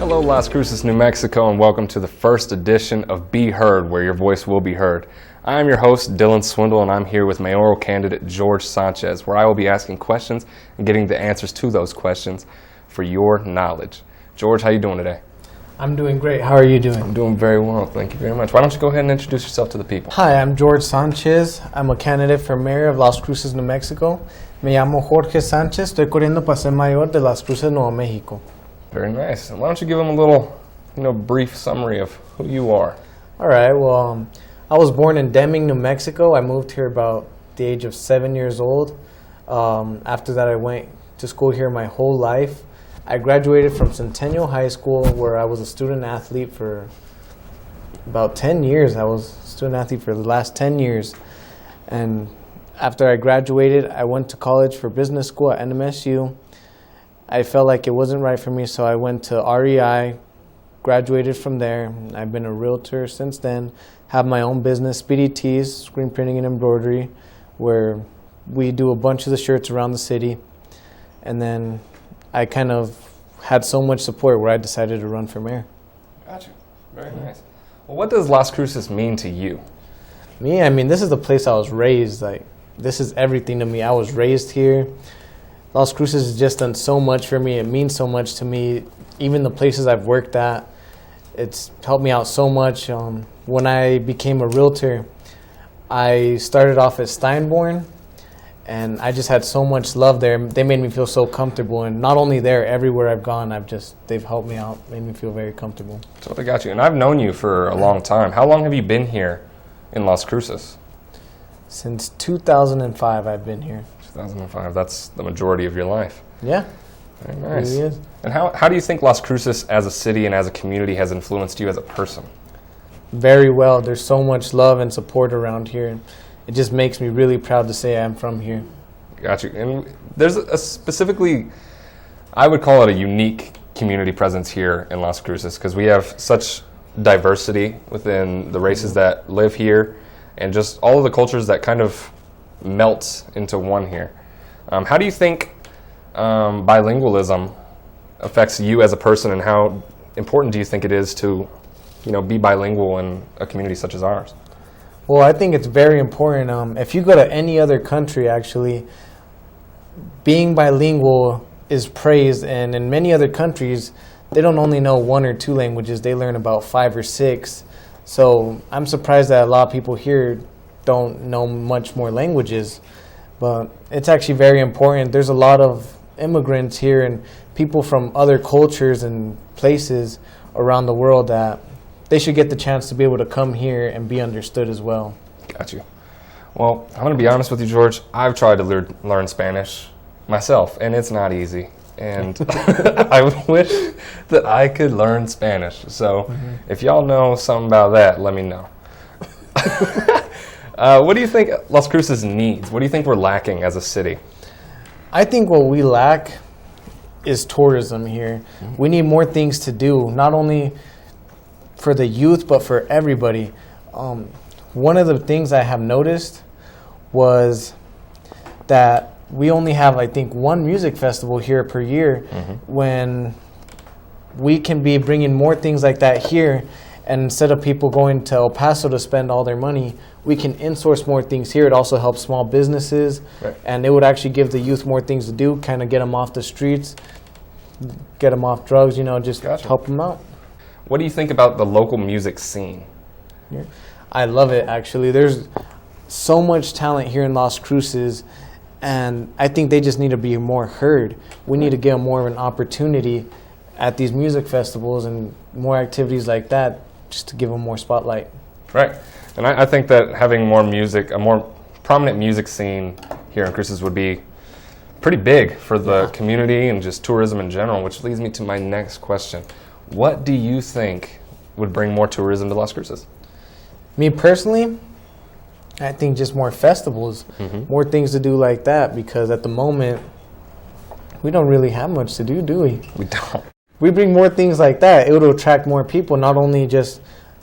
Hello, Las Cruces, New Mexico, and welcome to the first edition of Be Heard, where your voice will be heard. I am your host, Dylan Swindle, and I'm here with mayoral candidate Jorge Sanchez, where I will be asking questions and getting the answers to those questions for your knowledge. George, how you doing today? I'm doing great. How are you doing? I'm doing very well, thank you very much. Why don't you go ahead and introduce yourself to the people? Hi, I'm Jorge Sanchez. I'm a candidate for mayor of Las Cruces, New Mexico. Me llamo Jorge Sanchez. Estoy corriendo para ser mayor de Las Cruces, Nuevo México. Very nice. And why don't you give them a little, brief summary of who you are? All right. Well, I was born in Deming, New Mexico. I moved here about the age of 7 years old. After that, I went to school here my whole life. I graduated from Centennial High School, where I was a student athlete for about 10 years. I was a student athlete for the last 10 years. And after I graduated, I went to college for business school at NMSU. I felt like it wasn't right for me, so I went to REI, graduated from there. I've been a realtor since then, have my own business, Speedy Tees, screen printing and embroidery, where we do a bunch of the shirts around the city. And then I kind of had so much support where I decided to run for mayor. Gotcha. Very nice. Well, what does Las Cruces mean to you? Me, this is the place I was raised. This is everything to me. I was raised here. Las Cruces has just done so much for me. It means so much to me. Even the places I've worked at, it's helped me out so much. When I became a realtor, I started off at Steinborn, and I just had so much love there. They made me feel so comfortable, and not only there, everywhere I've gone, they've helped me out, made me feel very comfortable. Totally got you. And I've known you for a long time. How long have you been here in Las Cruces? Since 2005, I've been here. 2005. That's the majority of your life. Yeah. Very nice. It really is. And how do you think Las Cruces as a city and as a community has influenced you as a person? Very well. There's so much love and support around here. It just makes me really proud to say I'm from here. Got you. And there's a specifically, I would call it a unique community presence here in Las Cruces, because we have such diversity within the races that live here and just all of the cultures that kind of melt into one here. How do you think bilingualism affects you as a person, and how important do you think it is to, be bilingual in a community such as ours? Well, I think it's very important. If you go to any other country, actually, being bilingual is praised, and in many other countries, they don't only know 1 or 2 languages, they learn about 5 or 6. So I'm surprised that a lot of people here don't know much more languages, but it's actually very important. There's a lot of immigrants here and people from other cultures and places around the world that they should get the chance to be able to come here and be understood as well. Got you. Well, I'm going to be honest with you, George. I've tried to learn Spanish myself, and it's not easy. And I wish that I could learn Spanish. So if y'all know something about that, let me know. What do you think Las Cruces needs? What do you think we're lacking as a city? I think what we lack is tourism here. We need more things to do, not only for the youth, but for everybody. One of the things I have noticed was that we only have, I think, 1 music festival here per year, when we can be bringing more things like that here. And instead of people going to El Paso to spend all their money, we can in-source more things here. It also helps small businesses, right. And it would actually give the youth more things to do, kind of get them off the streets, get them off drugs, just Gotcha. Help them out. What do you think about the local music scene? Yeah. I love it, actually. There's so much talent here in Las Cruces, and I think they just need to be more heard. We need to give them more of an opportunity at these music festivals and more activities like that, just to give them more spotlight. Right. And I think that having more music, a more prominent music scene here in Cruces would be pretty big for the community and just tourism in general, which leads me to my next question. What do you think would bring more tourism to Las Cruces? Me personally, I think just more festivals, more things to do like that, because at the moment, we don't really have much to do we? We don't. We bring more things like that, it would attract more people, not only just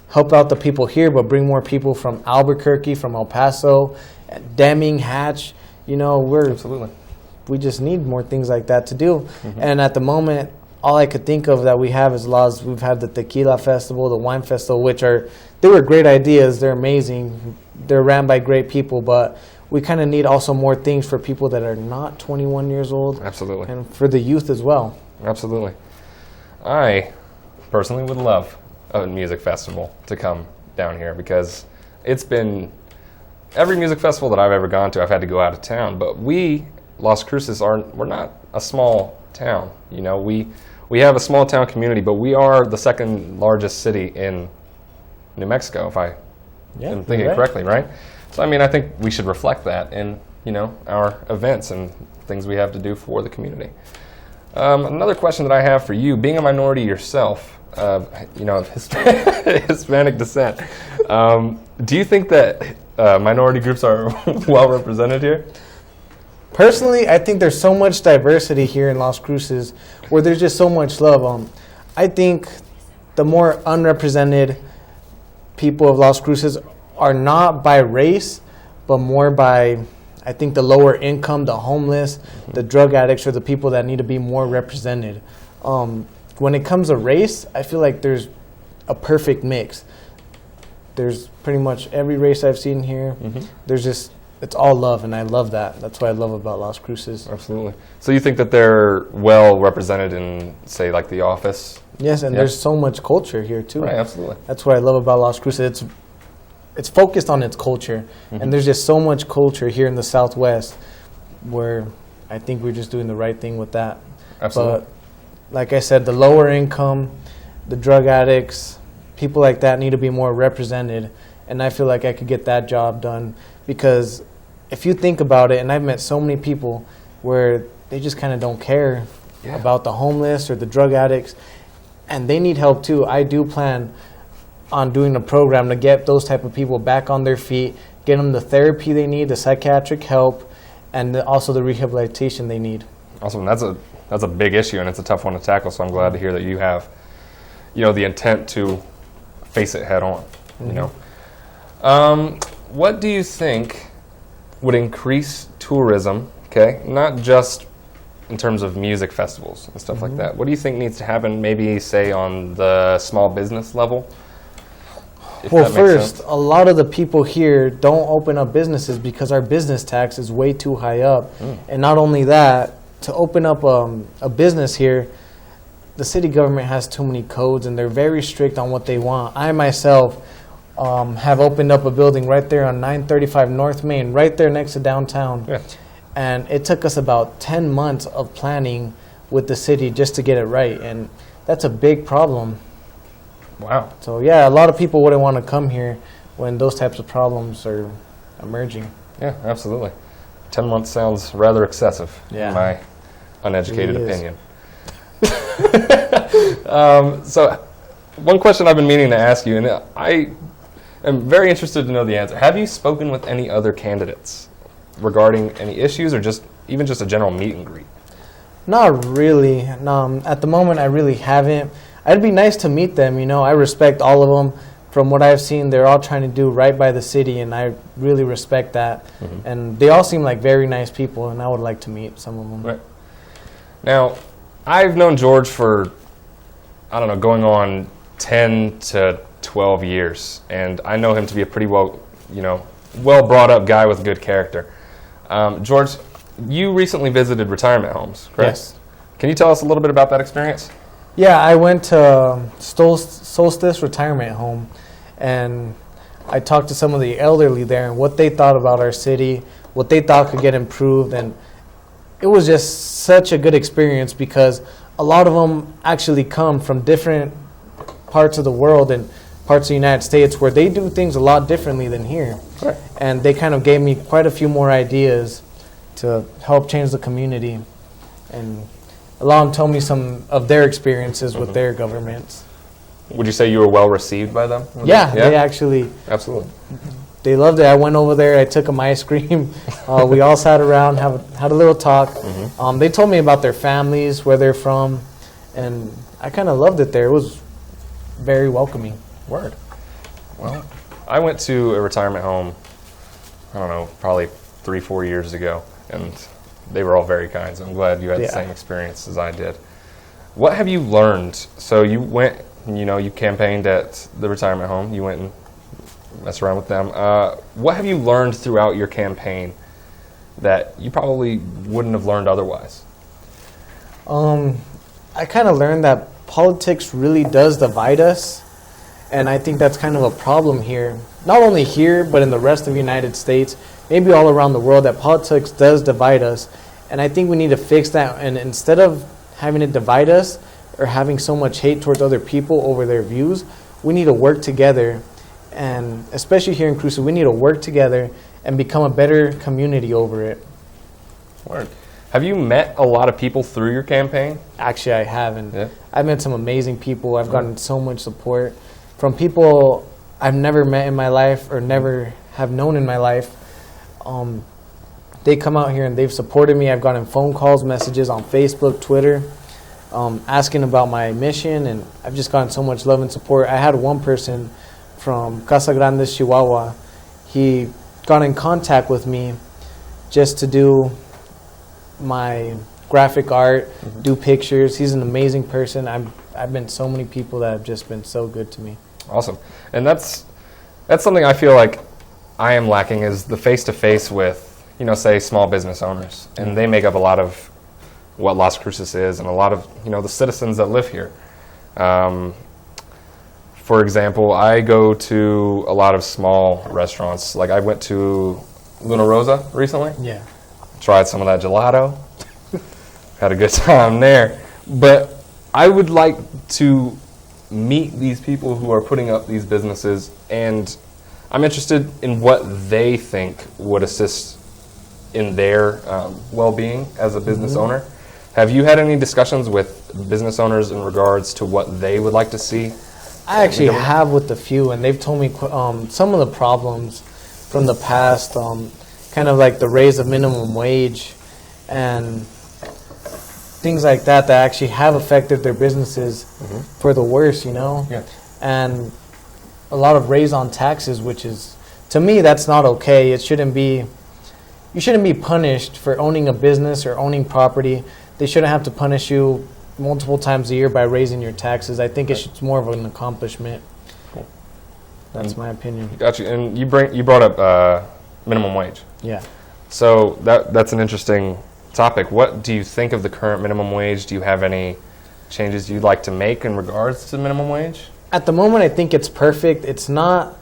help out the people here, but bring more people from Albuquerque, from El Paso, Deming, Hatch. Absolutely. We just need more things like that to do. And at the moment, all I could think of that we have is laws. We've had the tequila festival, the wine festival, they were great ideas. They're amazing. They're ran by great people, but we kind of need also more things for people that are not 21 years old. Absolutely. And for the youth as well. Absolutely. I personally would love a music festival to come down here, because it's been every music festival that I've ever gone to, I've had to go out of town. But we, Las Cruces, we're not a small town. You know, we have a small town community, but we are the second largest city in New Mexico, if I am thinking correctly, right? So, I mean, I think we should reflect that in, you know, our events and things we have to do for the community. Another question that I have for you, being a minority yourself, you know, of Hispanic descent, do you think that minority groups are well represented here? Personally, I think there's so much diversity here in Las Cruces where there's just so much love. I think the more unrepresented people of Las Cruces are not by race, but more by, I think, the lower income, the homeless, the drug addicts, or the people that need to be more represented. When it comes to race, I feel like there's a perfect mix. There's pretty much every race I've seen here. There's just, it's all love, and I love that. That's what I love about Las Cruces. Absolutely. So you think that they're well represented in, say, like The Office? Yes, and there's so much culture here, too. Right, absolutely. That's what I love about Las Cruces. It's focused on its culture, and there's just so much culture here in the Southwest where I think we're just doing the right thing with that. Absolutely. But like I said, the lower income, the drug addicts, people like that need to be more represented, and I feel like I could get that job done, because if you think about it, and I've met so many people where they just kind of don't care about the homeless or the drug addicts, and they need help too. I do plan on doing a program to get those type of people back on their feet, get them the therapy they need, the psychiatric help, and also the rehabilitation they need. Awesome. That's a big issue, and it's a tough one to tackle. So I'm glad to hear that you have, you know, the intent to face it head on. You know, what do you think would increase tourism? Okay, not just in terms of music festivals and stuff like that. What do you think needs to happen? Maybe say on the small business level. Well, first, a lot of the people here don't open up businesses because our business tax is way too high up. And not only that, to open up a business here, the city government has too many codes, and they're very strict on what they want. I myself have opened up a building right there on 935 North Main, right there next to downtown. And it took us about 10 months of planning with the city just to get it right. And that's a big problem. Wow. So, yeah, a lot of people wouldn't want to come here when those types of problems are emerging. Yeah, absolutely. 10 months sounds rather excessive, in my uneducated opinion. So, one question I've been meaning to ask you, and I am very interested to know the answer. Have you spoken with any other candidates regarding any issues, or even just a general meet and greet? Not really. No, at the moment, I really haven't. It'd be nice to meet them, you know. I respect all of them. From what I've seen, they're all trying to do right by the city, and I really respect that. And they all seem like very nice people, and I would like to meet some of them. Right. Now, I've known George for, I don't know, going on 10 to 12 years, and I know him to be a pretty well brought up guy with good character. George, you recently visited retirement homes, correct? Yes. Can you tell us a little bit about that experience? Yeah, I went to Solstice Retirement Home, and I talked to some of the elderly there and what they thought about our city, what they thought could get improved, and it was just such a good experience because a lot of them actually come from different parts of the world and parts of the United States where they do things a lot differently than here. Right. And they kind of gave me quite a few more ideas to help change the community, and a lot of them told me some of their experiences with their governments. Would you say you were well received by them? Yeah, they actually. Absolutely. They loved it. I went over there. I took them ice cream. We all sat around, had a little talk. They told me about their families, where they're from, and I kind of loved it there. It was very welcoming. Word. Well, I went to a retirement home, I don't know, probably 3-4 years ago, and they were all very kind, so I'm glad you had the same experience as I did. What have you learned? So you went, you campaigned at the retirement home. You went and messed around with them. What have you learned throughout your campaign that you probably wouldn't have learned otherwise? I kind of learned that politics really does divide us, and I think that's kind of a problem here. Not only here, but in the rest of the United States, maybe all around the world, that politics does divide us. And I think we need to fix that. And instead of having it divide us or having so much hate towards other people over their views, we need to work together. And especially here in Cruces, we need to work together and become a better community over it. Word. Have you met a lot of people through your campaign? Actually, I haven't. Yeah. I've met some amazing people. I've gotten so much support from people I've never met in my life or never have known in my life. They come out here and they've supported me. I've gotten phone calls, messages on Facebook, Twitter, asking about my mission, and I've just gotten so much love and support. I had one person from Casa Grande, Chihuahua. He got in contact with me just to do my graphic art, do pictures. He's an amazing person. I've met so many people that have just been so good to me. Awesome. And that's something I feel like I am lacking, is the face-to-face with, say, small business owners. And they make up a lot of what Las Cruces is and a lot of, the citizens that live here. For example, I go to a lot of small restaurants. Like I went to Luna Rosa recently. Yeah. Tried some of that gelato. Had a good time there. But I would like to meet these people who are putting up these businesses, and I'm interested in what they think would assist in their well-being as a business owner. Have you had any discussions with business owners in regards to what they would like to see? I actually have with a few, and they've told me some of the problems from the past, kind of like the raise of minimum wage and things like that actually have affected their businesses for the worse, Yeah. And a lot of raise on taxes, which is, to me, that's not okay. You shouldn't be punished for owning a business or owning property. They shouldn't have to punish you multiple times a year by raising your taxes. I think it's more of an accomplishment. Cool. That's my opinion. Got you. And you brought up minimum wage. Yeah. So that's an interesting topic. What do you think of the current minimum wage? Do you have any changes you'd like to make in regards to minimum wage? At the moment, I think it's perfect. It's not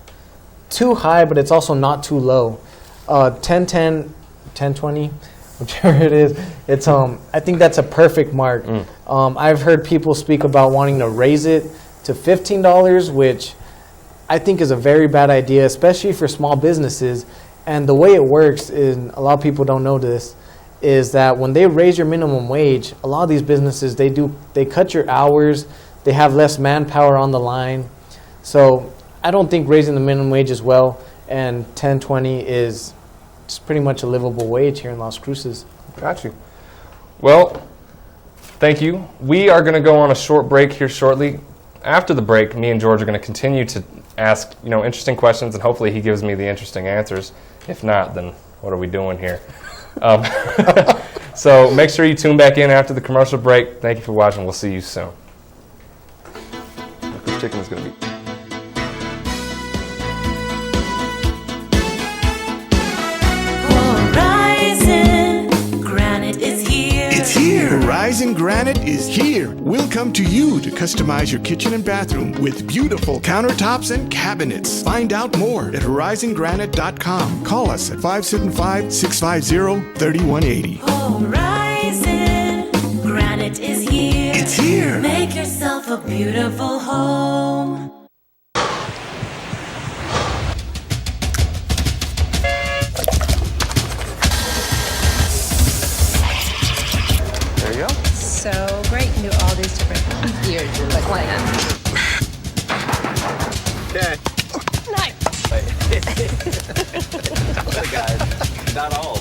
too high, but it's also not too low. 10.10, 10.20, whichever it is. It's I think that's a perfect mark. I've heard people speak about wanting to raise it to $15, which I think is a very bad idea, especially for small businesses. And the way it works, is, a lot of people don't know this, is that when they raise your minimum wage, a lot of these businesses, they cut your hours, they have less manpower on the line. So I don't think raising the minimum wage as well, and 10.20 is just pretty much a livable wage here in Las Cruces. Got you. Well, thank you. We are going to go on a short break here shortly. After the break, me and George are going to continue to ask, interesting questions, and hopefully he gives me the interesting answers. If not, then what are we doing here? So make sure you tune back in after the commercial break. Thank you for watching. We'll see you soon. This chicken is going to be... Horizon Granite is here. We'll come to you to customize your kitchen and bathroom with beautiful countertops and cabinets. Find out more at horizongranite.com. Call us at 575-650-3180. Horizon Granite is here. It's here. Make yourself a beautiful home. So great, you can do all these different gears, like one hand. Okay. Nice. Guys, not all.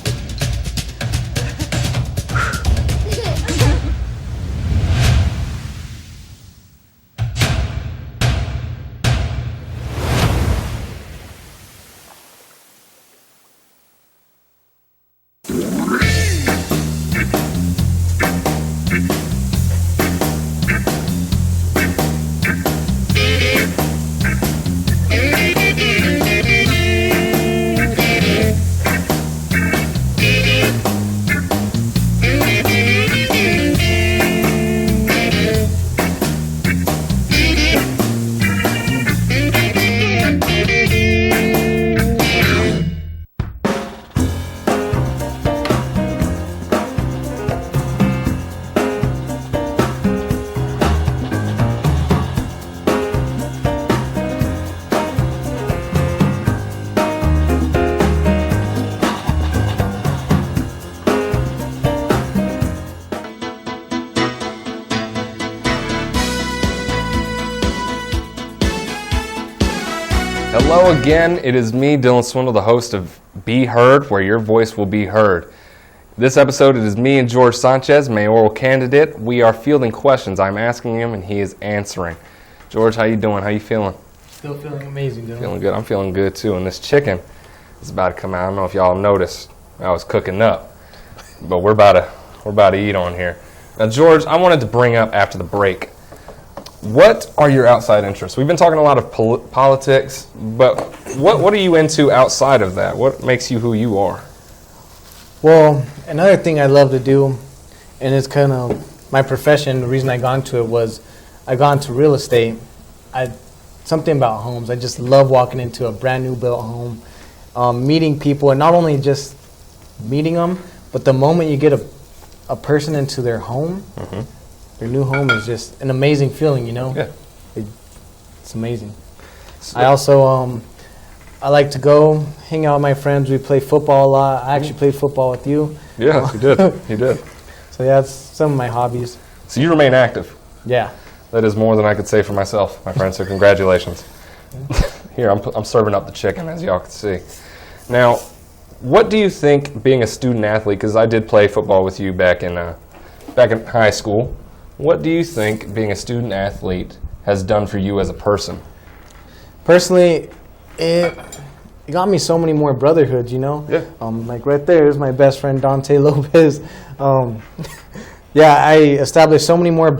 Hello again. It is me, Dylan Swindle, the host of Be Heard, where your voice will be heard. This episode, it is me and Jorge Sanchez, mayoral candidate. We are fielding questions. I'm asking him, and he is answering. George, how you doing? How you feeling? Still feeling amazing, Dylan. Feeling good. I'm feeling good too. And this chicken is about to come out. I don't know if y'all noticed. I was cooking up, but we're about to eat on here. Now, George, I wanted to bring up after the break. What are your outside interests? We've been talking a lot of politics, but what are you into outside of that? What makes you who you are? Well, another thing I love to do, and it's kind of my profession, the reason I got into it was I got into real estate. Something about homes. I just love walking into a brand new built home, meeting people, and not only just meeting them, but the moment you get a person into their home, their new home is just an amazing feeling, you know? Yeah. It's amazing. I also, I like to go hang out with my friends. We play football a lot. I actually played football with you. Yeah, you did. You did. So yeah, that's some of my hobbies. So you remain active. Yeah. That is more than I could say for myself, my friend, so congratulations. Here, I'm serving up the chicken, as y'all can see. Now, what do you think being a student athlete, because I did play football with you back in high school, what do you think being a student athlete has done for you as a person? Personally, it got me so many more brotherhoods, you know? Yeah. Like right there is my best friend, Dante Lopez. Yeah, I established so many more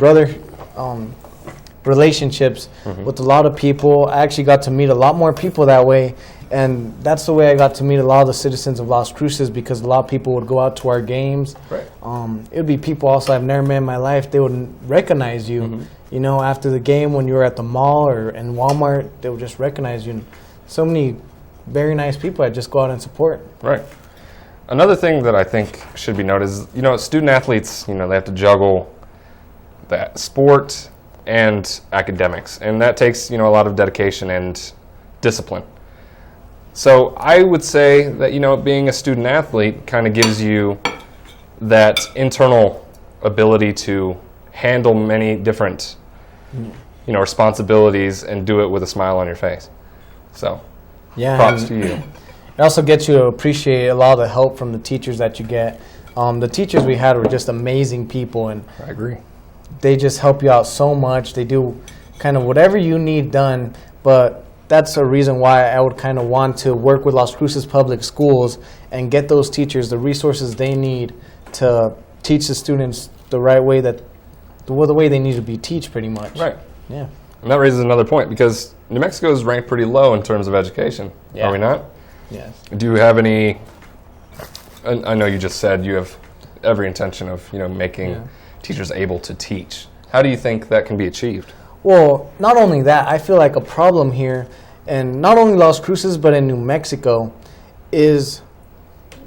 relationships with a lot of people. I actually got to meet a lot more people that way, and that's the way I got to meet a lot of the citizens of Las Cruces, because a lot of people would go out to our games. Right. It would be people also I've never met in my life. They would recognize you, you know, after the game when you were at the mall or in Walmart, they would just recognize you. And so many very nice people I just go out and support. Right. Another thing that I think should be noted is, you know, student athletes, you know, they have to juggle that sport and academics, and that takes, you know, a lot of dedication and discipline. So I would say that, you know, being a student athlete kind of gives you that internal ability to handle many different, you know, responsibilities and do it with a smile on your face. So, Yeah, props to you. It also gets you to appreciate a lot of the help from the teachers that you get. The teachers we had were just amazing people, and I agree. they just help you out so much. They do kind of whatever you need done, but that's a reason why I would kind of want to work with Las Cruces Public Schools and get those teachers the resources they need to teach the students the right way, the way they need to be taught, pretty much. Right. Yeah. And that raises another point, because New Mexico is ranked pretty low in terms of education. Yeah. Are we not? Yes. Do you have any, I know you just said you have every intention of, you know, making teachers able to teach. How do you think that can be achieved? Well, not only that, I feel like a problem here, and not only Las Cruces, but in New Mexico, is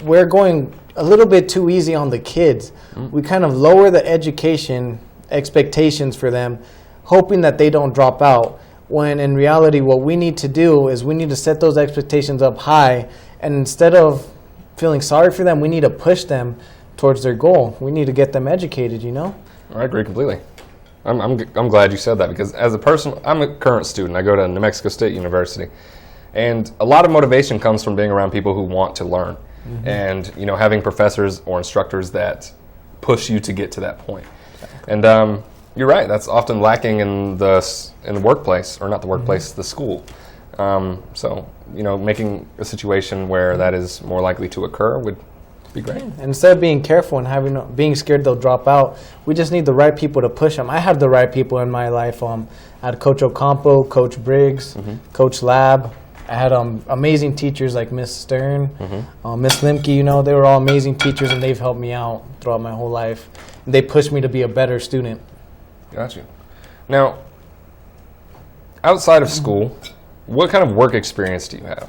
we're going a little bit too easy on the kids. We kind of lower the education expectations for them, hoping that they don't drop out, when in reality what we need to do is we need to set those expectations up high, and instead of feeling sorry for them, we need to push them towards their goal. We need to get them educated, you know? I agree completely. I'm glad you said that, because as a person, I'm a current student. I go to New Mexico State University, and a lot of motivation comes from being around people who want to learn, and, you know, having professors or instructors that push you to get to that point. And you're right, that's often lacking in the workplace, or not the workplace, the school. So, you know, making a situation where that is more likely to occur would be great. And instead of being careful and being scared they'll drop out, we just need the right people to push them. I had the right people in my life. I had Coach Ocampo, Coach Briggs, Coach Lab. I had amazing teachers like Miss Stern, Miss Limke. You know, they were all amazing teachers, and they've helped me out throughout my whole life. And they pushed me to be a better student. Got you. Now, outside of school, what kind of work experience do you have?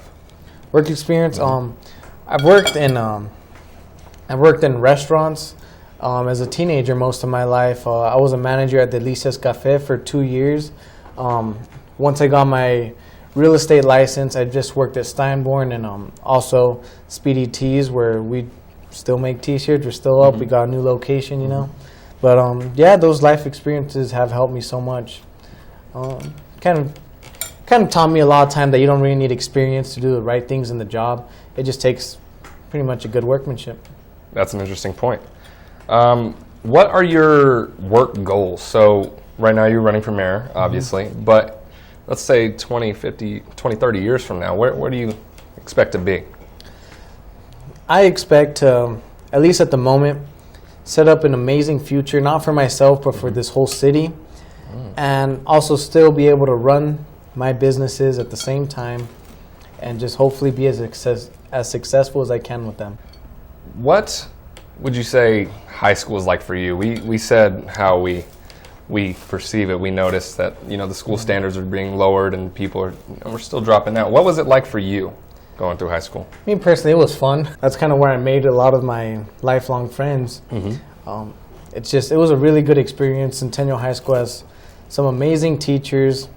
Work experience. I've worked in restaurants as a teenager most of my life. I was a manager at Delicias Cafe for 2 years. Once I got my real estate license, I just worked at Steinborn and also Speedy Tees, where we still make T-shirts. We're still up. We got a new location, you know. But yeah, those life experiences have helped me so much. Kind of kind of taught me a lot of time that you don't really need experience to do the right things in the job. It just takes pretty much a good workmanship. That's an interesting point. What are your work goals? So right now you're running for mayor, obviously, but let's say 20, 50, 20, 30 years from now, where do you expect to be? I expect to, at least at the moment, set up an amazing future, not for myself, but for this whole city, and also still be able to run my businesses at the same time and just hopefully be as successful as I can with them. What would you say high school is like for you? We said how we perceive it. We noticed that, you know, the school standards are being lowered and we're still dropping out. What was it like for you going through high school? Me personally, it was fun. That's kind of where I made a lot of my lifelong friends. It was a really good experience. Centennial High School has some amazing teachers,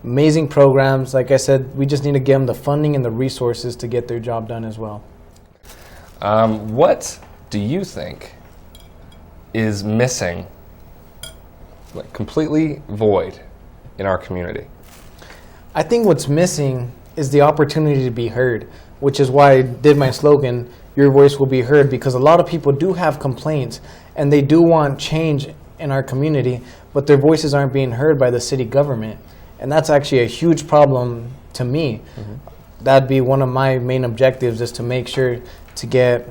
amazing programs. Like I said, we just need to give them the funding and the resources to get their job done as well. What do you think is missing, like completely void, in our community? I think what's missing is the opportunity to be heard, which is why I did my slogan, "Your voice will be heard," because a lot of people do have complaints and they do want change in our community, but their voices aren't being heard by the city government. And that's actually a huge problem to me. That'd be one of my main objectives, is to make sure to get,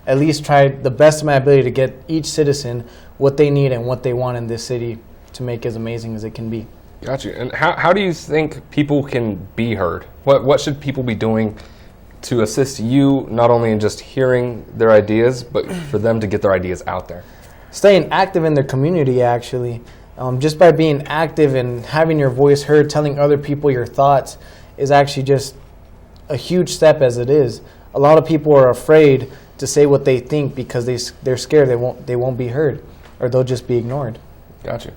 at least try the best of my ability to get each citizen what they need and what they want in this city to make as amazing as it can be. Gotcha. And how do you think people can be heard? What should people be doing to assist you, not only in just hearing their ideas, but for them to get their ideas out there? Staying active in their community, actually. Just by being active and having your voice heard, telling other people your thoughts is actually just a huge step as it is. A lot of people are afraid to say what they think because they're scared they won't be heard, or they'll just be ignored. Gotcha.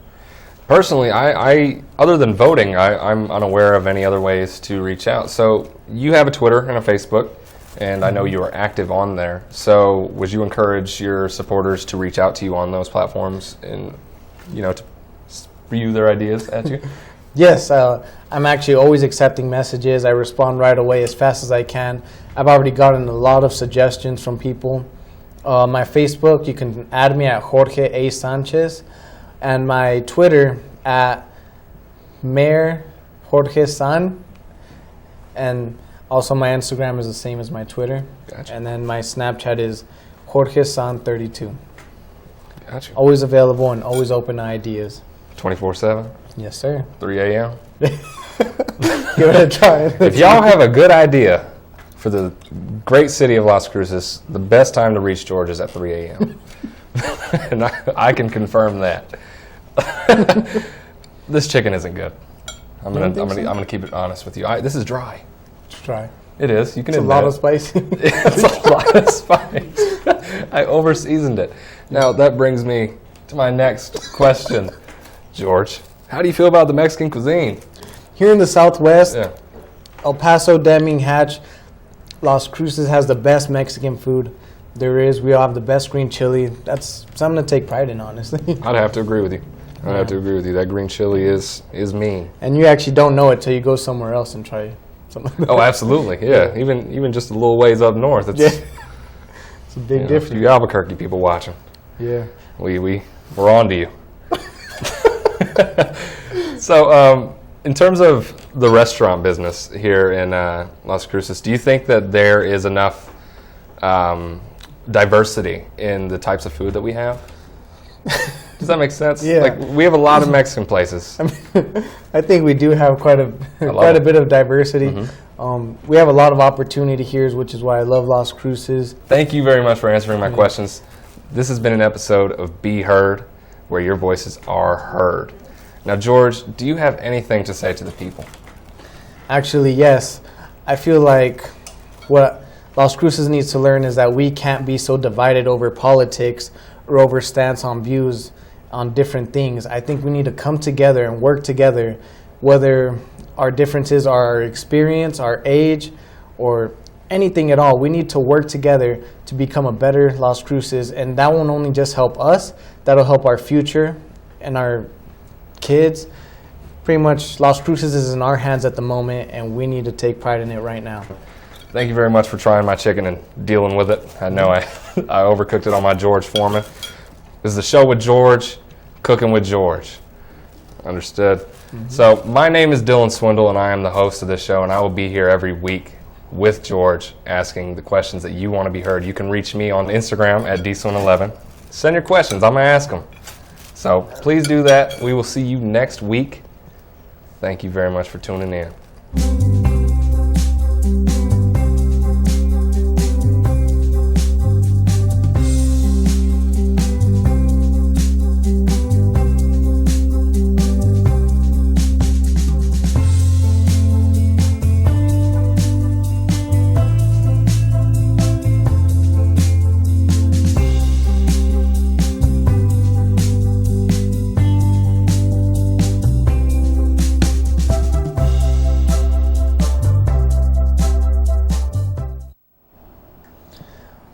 Personally, I other than voting, I'm unaware of any other ways to reach out. So you have a Twitter and a Facebook, and I know you are active on there. So would you encourage your supporters to reach out to you on those platforms and, you know, to spew their ideas at you? Yes, I'm actually always accepting messages. I respond right away as fast as I can. I've already gotten a lot of suggestions from people. My Facebook, you can add me at Jorge A. Sanchez, and my Twitter at Mayor Jorge San, and also my Instagram is the same as my Twitter. Gotcha. And then my Snapchat is Jorge San 32. Gotcha. Always available and always open to ideas. 24/7, Yes, sir. 3 a.m. Give it a try. If y'all have a good idea for the great city of Las Cruces, the best time to reach George is at 3 a.m. And I can confirm that. This chicken isn't good. I'm gonna keep it honest with you. This is dry. Try. It is. You can It's a admit lot it. of spicy. It's a lot of spice. I over-seasoned it. Now that brings me to my next question, George. How do you feel about the Mexican cuisine? Here in the Southwest, Yeah. El Paso, Deming, Hatch, Las Cruces has the best Mexican food there is. We all have the best green chili. That's something to take pride in, honestly. I'd have to agree with you. That green chili is mean. And you actually don't know it till you go somewhere else and try something. Oh, absolutely. Yeah. Even just a little ways up north. It's, It's a big difference. You Albuquerque people watching. Yeah. We're on to you. So, in terms of the restaurant business here in Las Cruces, do you think that there is enough diversity in the types of food that we have? Does that make sense? Yeah. Like, we have a lot of Mexican places. I think we do have quite a bit of diversity. We have a lot of opportunity here, which is why I love Las Cruces. Thank you very much for answering my questions. This has been an episode of Be Heard, where your voices are heard. Now, George, do you have anything to say to the people? Actually, yes. I feel like what Las Cruces needs to learn is that we can't be so divided over politics or over stance on views on different things. I think we need to come together and work together, whether our differences are our experience, our age, or anything at all. We need to work together to become a better Las Cruces, and that won't only just help us, that'll help our future and our kids pretty much Las Cruces is in our hands at the moment, and we need to take pride in it right now. Thank you very much for trying my chicken and dealing with it. I know I overcooked it on my George Foreman. This is the show with George, cooking with George. Understood? So my name is Dylan Swindle, and I am the host of this show, and I will be here every week with George asking the questions that you want to be heard. You can reach me on Instagram at dswin11. Send your questions. I'm going to ask them. So please do that. We will see you next week. Thank you very much for tuning in.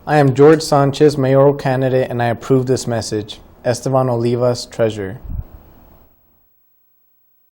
I am George Sanchez, mayoral candidate, and I approve this message. Esteban Olivas, Treasurer.